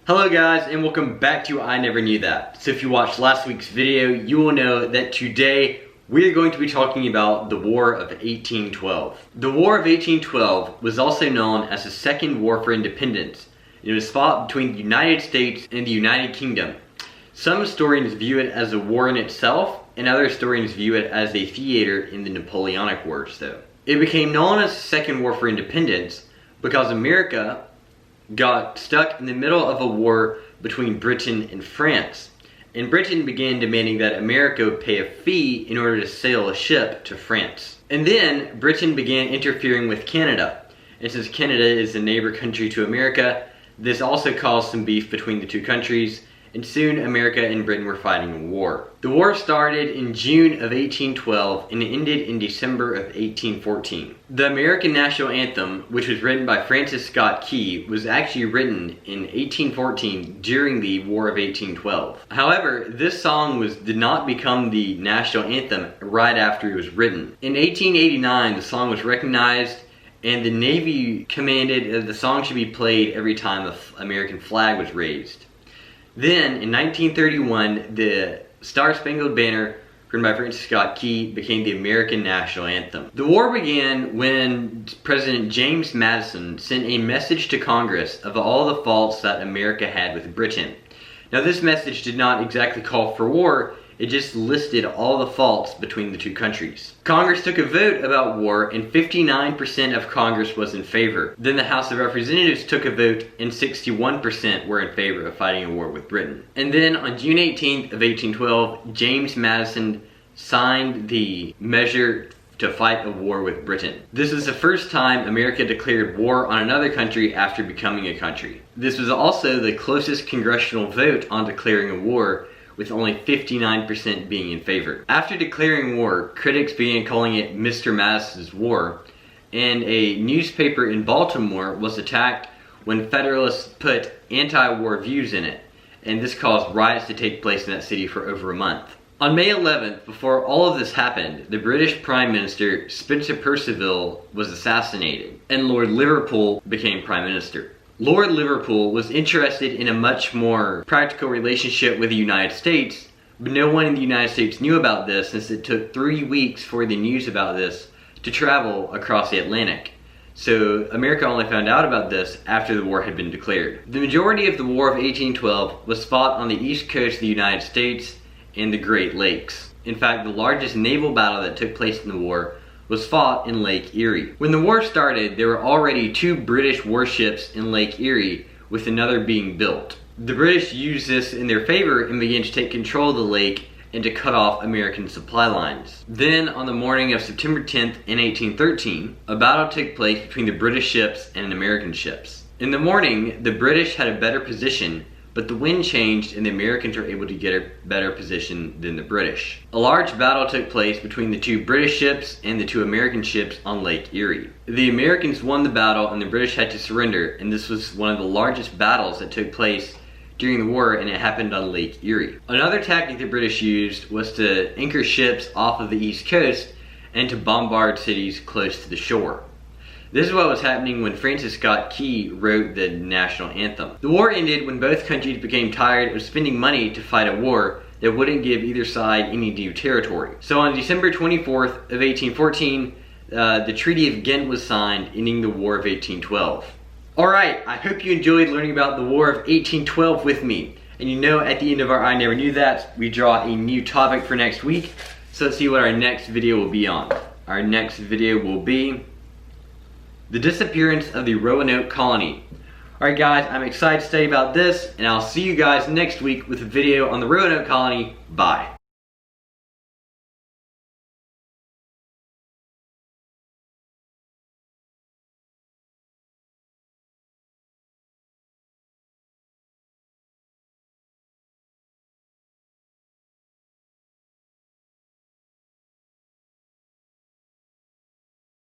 Hello guys, and welcome back to I Never Knew That. So if you watched last week's video, you will know that today we're going to be talking about the War of 1812. The War of 1812 was also known as the Second War for Independence. It was fought between the United States and the United Kingdom. Some historians view it as a war in itself, and other historians view it as a theater in the Napoleonic Wars though. It became known as the Second War for Independence because America got stuck in the middle of a war between Britain and France. And Britain began demanding that America pay a fee in order to sail a ship to France. And then Britain began interfering with Canada. And since Canada is a neighbor country to America, this also caused some beef between the two countries, and soon America and Britain were fighting a war. The war started in June of 1812 and ended in December of 1814. The American National Anthem, which was written by Francis Scott Key, was actually written in 1814 during the War of 1812. However, this song did not become the national anthem right after it was written. In 1889, the song was recognized, and the Navy commanded that the song should be played every time the American flag was raised. Then, in 1931, the Star-Spangled Banner, written by Francis Scott Key, became the American National Anthem. The war began when President James Madison sent a message to Congress of all the faults that America had with Britain. Now, this message did not exactly call for war, it just listed all the faults between the two countries. Congress took a vote about war, and 59% of Congress was in favor. Then the House of Representatives took a vote, and 61% were in favor of fighting a war with Britain. And then on June 18th of 1812, James Madison signed the measure to fight a war with Britain. This was the first time America declared war on another country after becoming a country. This was also the closest congressional vote on declaring a war, with only 59% being in favor. After declaring war, critics began calling it Mr. Madison's War, and a newspaper in Baltimore was attacked when Federalists put anti-war views in it, and this caused riots to take place in that city for over a month. On May 11th, before all of this happened, the British Prime Minister Spencer Perceval was assassinated, and Lord Liverpool became Prime Minister. Lord Liverpool was interested in a much more practical relationship with the United States, but no one in the United States knew about this since it took 3 weeks for the news about this to travel across the Atlantic. So America only found out about this after the war had been declared. The majority of the War of 1812 was fought on the east coast of the United States and the Great Lakes. In fact, the largest naval battle that took place in the war was fought in Lake Erie. When the war started, there were already 2 British warships in Lake Erie, with another being built. The British used this in their favor and began to take control of the lake and to cut off American supply lines. Then, on the morning of September 10th in 1813, a battle took place between the British ships and American ships. In the morning, the British had a better position, but the wind changed and the Americans were able to get a better position than the British. A large battle took place between the 2 British ships and the 2 American ships on Lake Erie. The Americans won the battle and the British had to surrender, and this was one of the largest battles that took place during the war, and it happened on Lake Erie. Another tactic the British used was to anchor ships off of the East Coast and to bombard cities close to the shore. This is what was happening when Francis Scott Key wrote the national anthem. The war ended when both countries became tired of spending money to fight a war that wouldn't give either side any new territory. So on December 24th of 1814, the Treaty of Ghent was signed, ending the War of 1812. Alright, I hope you enjoyed learning about the War of 1812 with me. And you know, at the end of our I Never Knew That, we draw a new topic for next week. So let's see what our next video will be on. Our next video will be the disappearance of the Roanoke colony. Alright guys, I'm excited to study about this, and I'll see you guys next week with a video on the Roanoke colony. Bye.